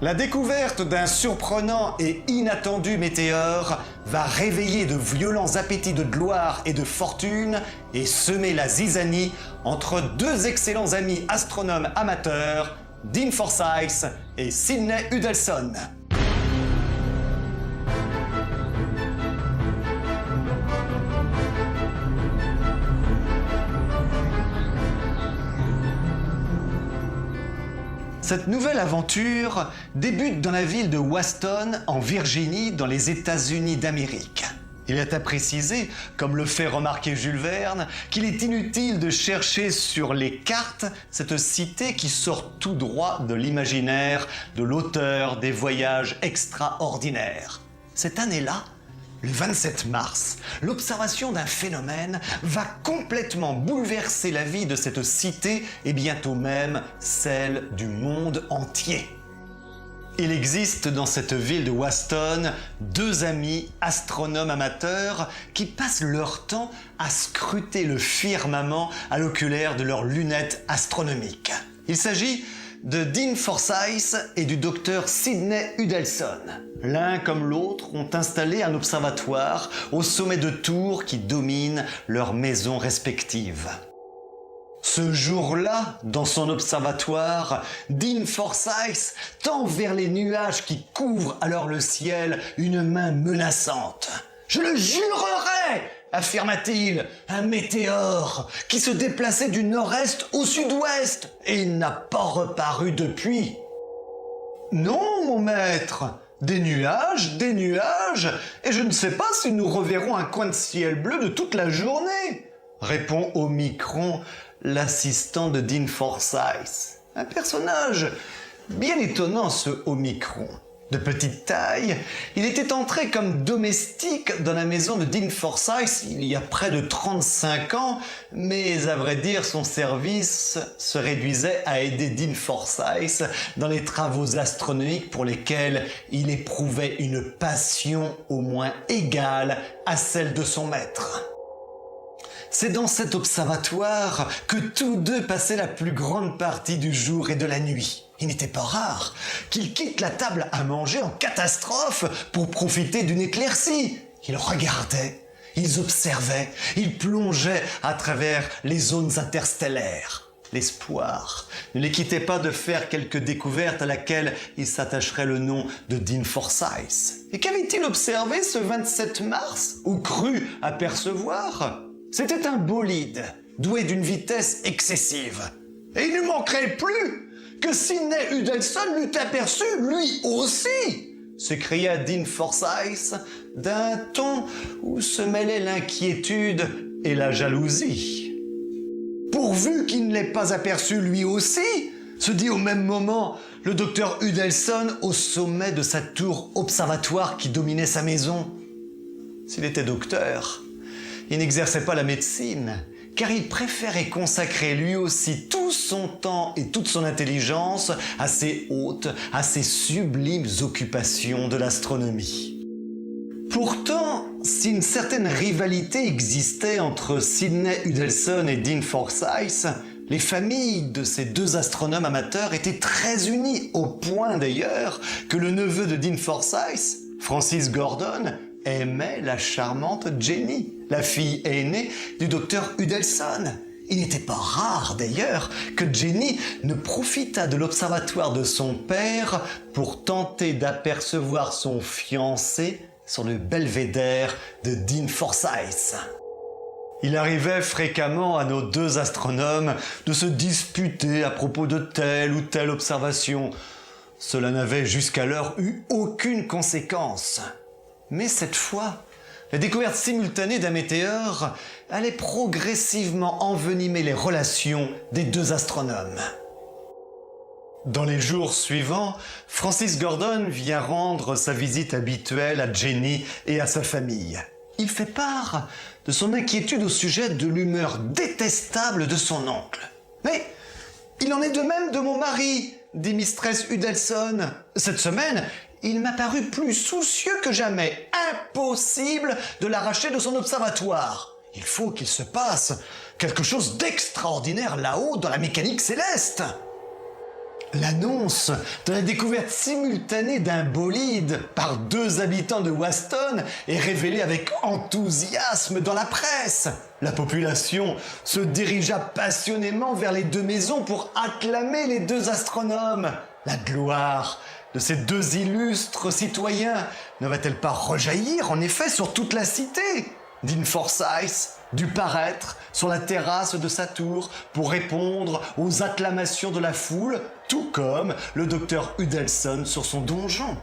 La découverte d'un surprenant et inattendu météore va réveiller de violents appétits de gloire et de fortune et semer la zizanie entre deux excellents amis astronomes amateurs, Dean Forsyth et Sidney Huddleston. Cette nouvelle aventure débute dans la ville de Waston, en Virginie, dans les États-Unis d'Amérique. Il est à préciser, comme le fait remarquer Jules Verne, qu'il est inutile de chercher sur les cartes cette cité qui sort tout droit de l'imaginaire de l'auteur des Voyages extraordinaires. Cette année-là, le 27 mars, l'observation d'un phénomène va complètement bouleverser la vie de cette cité et bientôt même celle du monde entier. Il existe dans cette ville de Waston deux amis astronomes amateurs qui passent leur temps à scruter le firmament à l'oculaire de leurs lunettes astronomiques. Il s'agit de Dean Forsyth et du docteur Sidney Huddleston. L'un comme l'autre ont installé un observatoire au sommet de tours qui dominent leurs maisons respectives. Ce jour-là, dans son observatoire, Dean Forsyth tend vers les nuages qui couvrent alors le ciel une main menaçante. « Je le jurerais !» affirma-t-il, un météore qui se déplaçait du nord-est au sud-ouest et il n'a pas reparu depuis. Non, mon maître, des nuages, et je ne sais pas si nous reverrons un coin de ciel bleu de toute la journée, répond au micron l'assistant de Dean Forsyth. Un personnage bien étonnant, ce Omicron. De petite taille, il était entré comme domestique dans la maison de Dean Forsyth il y a près de 35 ans, mais à vrai dire, son service se réduisait à aider Dean Forsyth dans les travaux astronomiques pour lesquels il éprouvait une passion au moins égale à celle de son maître. C'est dans cet observatoire que tous deux passaient la plus grande partie du jour et de la nuit. Il n'était pas rare qu'ils quittent la table à manger en catastrophe pour profiter d'une éclaircie. Ils regardaient, ils observaient, ils plongeaient à travers les zones interstellaires. L'espoir ne les quittait pas de faire quelques découvertes à laquelle il s'attacherait le nom de Dean Forsyth. Et qu'avait-il observé ce 27 mars ou cru apercevoir ? C'était un bolide, doué d'une vitesse excessive. Et il ne manquerait plus que Sidney Huddleston l'eût aperçu, lui aussi, s'écria Dean Forsyth d'un ton où se mêlaient l'inquiétude et la jalousie. Pourvu qu'il ne l'ait pas aperçu lui aussi, se dit au même moment le docteur Huddleston au sommet de sa tour observatoire qui dominait sa maison. S'il était docteur, il n'exerçait pas la médecine, car il préférait consacrer lui aussi tout son temps et toute son intelligence à ces hautes, à ces sublimes occupations de l'astronomie. Pourtant, si une certaine rivalité existait entre Sidney Huddleston et Dean Forsyth, les familles de ces deux astronomes amateurs étaient très unies, au point d'ailleurs que le neveu de Dean Forsyth, Francis Gordon, aimait la charmante Jenny, la fille aînée du docteur Huddleston. Il n'était pas rare d'ailleurs que Jenny ne profitât de l'observatoire de son père pour tenter d'apercevoir son fiancé sur le belvédère de Dean Forsyth. Il arrivait fréquemment à nos deux astronomes de se disputer à propos de telle ou telle observation. Cela n'avait jusqu'alors eu aucune conséquence. Mais cette fois, la découverte simultanée d'un météore allait progressivement envenimer les relations des deux astronomes. Dans les jours suivants, Francis Gordon vient rendre sa visite habituelle à Jenny et à sa famille. Il fait part de son inquiétude au sujet de l'humeur détestable de son oncle. « Mais il en est de même de mon mari !» dit Mistress Huddleston. « Cette semaine, il m'a paru plus soucieux que jamais. Impossible de l'arracher de son observatoire. Il faut qu'il se passe quelque chose d'extraordinaire là-haut dans la mécanique céleste. » L'annonce de la découverte simultanée d'un bolide par 2 habitants de Waston est révélée avec enthousiasme dans la presse. La population se dirigea passionnément vers les 2 maisons pour acclamer les 2 astronomes. La gloire de ces 2 illustres citoyens ne va-t-elle pas rejaillir en effet sur toute la cité ? Dean Forsyth dut paraître sur la terrasse de sa tour pour répondre aux acclamations de la foule, tout comme le docteur Huddleston sur son donjon.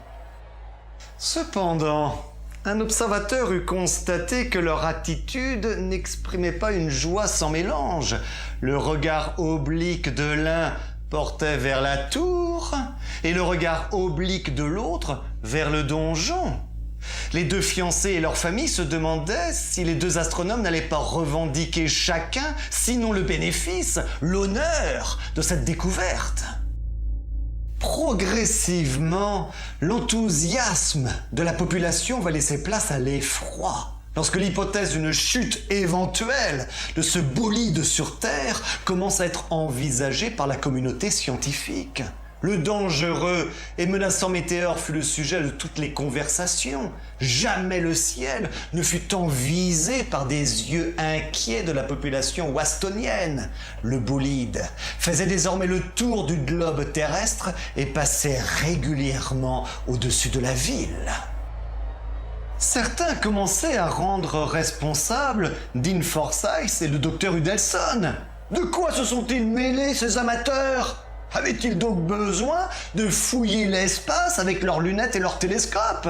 Cependant, un observateur eût constaté que leur attitude n'exprimait pas une joie sans mélange. Le regard oblique de l'un portait vers la tour et le regard oblique de l'autre vers le donjon. Les 2 fiancés et leurs familles se demandaient si les 2 astronomes n'allaient pas revendiquer chacun, sinon le bénéfice, l'honneur de cette découverte. Progressivement, l'enthousiasme de la population va laisser place à l'effroi lorsque l'hypothèse d'une chute éventuelle de ce bolide sur Terre commence à être envisagée par la communauté scientifique. Le dangereux et menaçant météore fut le sujet de toutes les conversations. Jamais le ciel ne fut tant visé par des yeux inquiets de la population wastonienne. Le bolide faisait désormais le tour du globe terrestre et passait régulièrement au-dessus de la ville. Certains commençaient à rendre responsables Dean Forsyth et le docteur Huddleston. De quoi se sont-ils mêlés, ces amateurs ? Avaient-ils donc besoin de fouiller l'espace avec leurs lunettes et leurs télescopes ?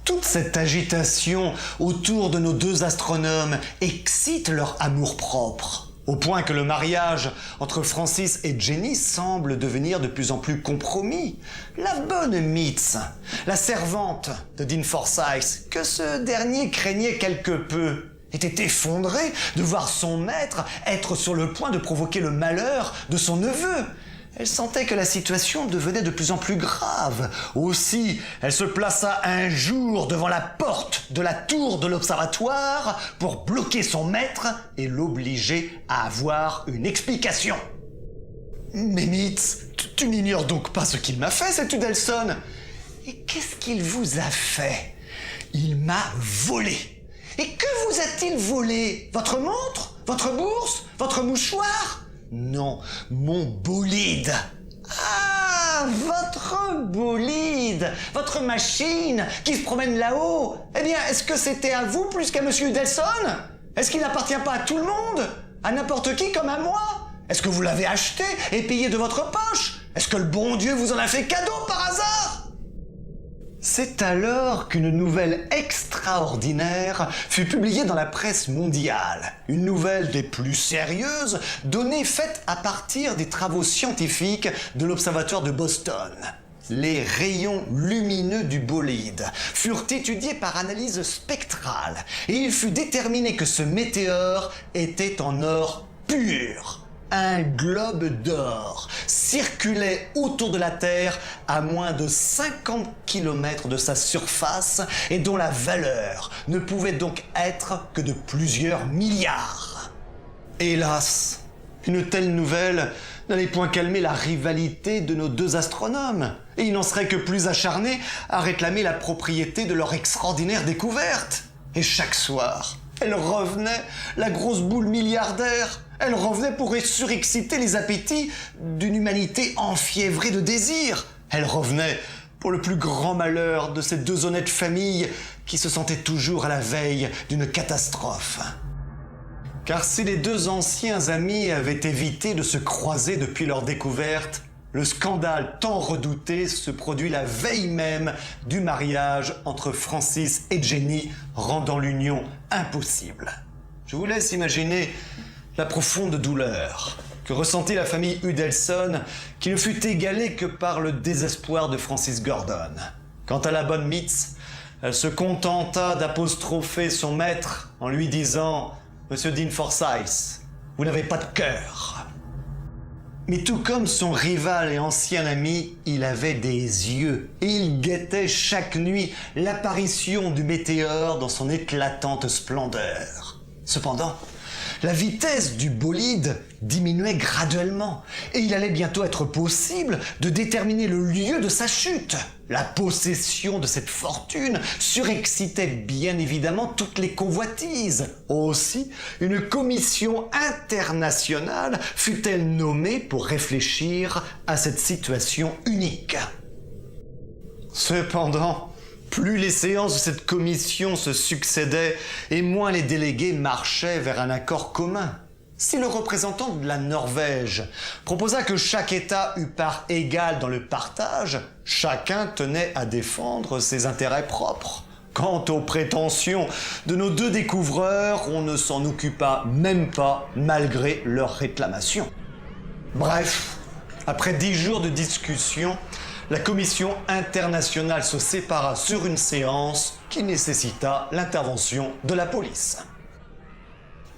Toute cette agitation autour de nos 2 astronomes excite leur amour-propre, au point que le mariage entre Francis et Jenny semble devenir de plus en plus compromis. La bonne Mitz, la servante de Dean Forsyth, que ce dernier craignait quelque peu, était effondré de voir son maître être sur le point de provoquer le malheur de son neveu. Elle sentait que la situation devenait de plus en plus grave. Aussi, elle se plaça un jour devant la porte de la tour de l'observatoire pour bloquer son maître et l'obliger à avoir une explication. « Mais Mitz, tu n'ignores donc pas ce qu'il m'a fait, cet Huddleston ? Et qu'est-ce qu'il vous a fait ? Il m'a volé. Et que vous a-t-il volé ? Votre montre ? Votre bourse ? Votre mouchoir ? Non, mon bolide. Ah, votre bolide, votre machine qui se promène là-haut. Eh bien, est-ce que c'était à vous plus qu'à monsieur Huddleston ? Est-ce qu'il n'appartient pas à tout le monde ? À n'importe qui comme à moi ? Est-ce que vous l'avez acheté et payé de votre poche ? Est-ce que le bon Dieu vous en a fait cadeau par hasard ? C'est alors qu'une nouvelle extraordinaire fut publiée dans la presse mondiale. Une nouvelle des plus sérieuses, faite à partir des travaux scientifiques de l'Observatoire de Boston. Les rayons lumineux du bolide furent étudiés par analyse spectrale et il fut déterminé que ce météore était en or pur. Un globe d'or circulait autour de la Terre à moins de 50 km de sa surface et dont la valeur ne pouvait donc être que de plusieurs milliards. Hélas, une telle nouvelle n'allait point calmer la rivalité de nos 2 astronomes et ils n'en seraient que plus acharnés à réclamer la propriété de leur extraordinaire découverte. Et chaque soir, elle revenait, la grosse boule milliardaire. Elle revenait pour surexciter les appétits d'une humanité enfiévrée de désir. Elle revenait pour le plus grand malheur de ces 2 honnêtes familles qui se sentaient toujours à la veille d'une catastrophe. Car si les 2 anciens amis avaient évité de se croiser depuis leur découverte, le scandale tant redouté se produit la veille même du mariage entre Francis et Jenny, rendant l'union impossible. Je vous laisse imaginer la profonde douleur que ressentit la famille Huddleston, qui ne fut égalée que par le désespoir de Francis Gordon. Quant à la bonne Mitz, elle se contenta d'apostropher son maître en lui disant « Monsieur Dean Forsyth, vous n'avez pas de cœur ». Mais tout comme son rival et ancien ami, il avait des yeux et il guettait chaque nuit l'apparition du météore dans son éclatante splendeur. Cependant, la vitesse du bolide diminuait graduellement et il allait bientôt être possible de déterminer le lieu de sa chute. La possession de cette fortune surexcitait bien évidemment toutes les convoitises. Aussi, une commission internationale fut-elle nommée pour réfléchir à cette situation unique. Cependant, plus les séances de cette commission se succédaient et moins les délégués marchaient vers un accord commun. Si le représentant de la Norvège proposa que chaque État eût part égale dans le partage, chacun tenait à défendre ses intérêts propres. Quant aux prétentions de nos deux découvreurs, on ne s'en occupa même pas malgré leurs réclamations. Bref, après 10 jours de discussion, la commission internationale se sépara sur une séance qui nécessita l'intervention de la police.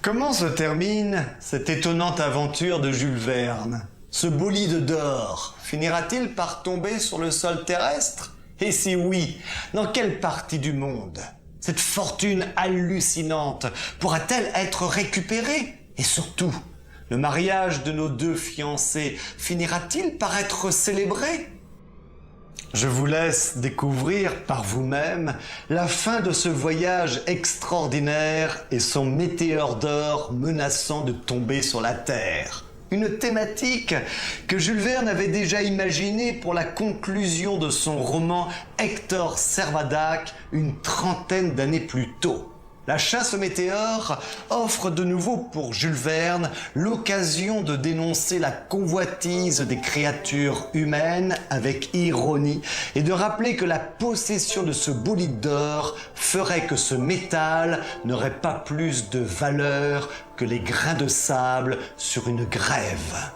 Comment se termine cette étonnante aventure de Jules Verne? Ce bolide d'or finira-t-il par tomber sur le sol terrestre? Et si oui, dans quelle partie du monde? Cette fortune hallucinante pourra-t-elle être récupérée? Et surtout, le mariage de nos deux fiancés finira-t-il par être célébré? Je vous laisse découvrir par vous-même la fin de ce voyage extraordinaire et son météore d'or menaçant de tomber sur la Terre. Une thématique que Jules Verne avait déjà imaginée pour la conclusion de son roman Hector Servadac une 30aine d'années plus tôt. La chasse aux météores offre de nouveau pour Jules Verne l'occasion de dénoncer la convoitise des créatures humaines avec ironie et de rappeler que la possession de ce bolide d'or ferait que ce métal n'aurait pas plus de valeur que les grains de sable sur une grève.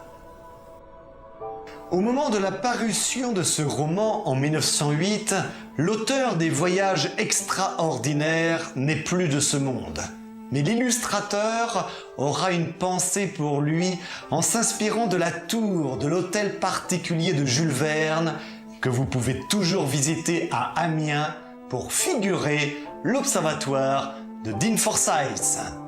Au moment de la parution de ce roman en 1908, l'auteur des Voyages extraordinaires n'est plus de ce monde. Mais l'illustrateur aura une pensée pour lui en s'inspirant de la tour de l'hôtel particulier de Jules Verne que vous pouvez toujours visiter à Amiens pour figurer l'observatoire de Dean Forsyth.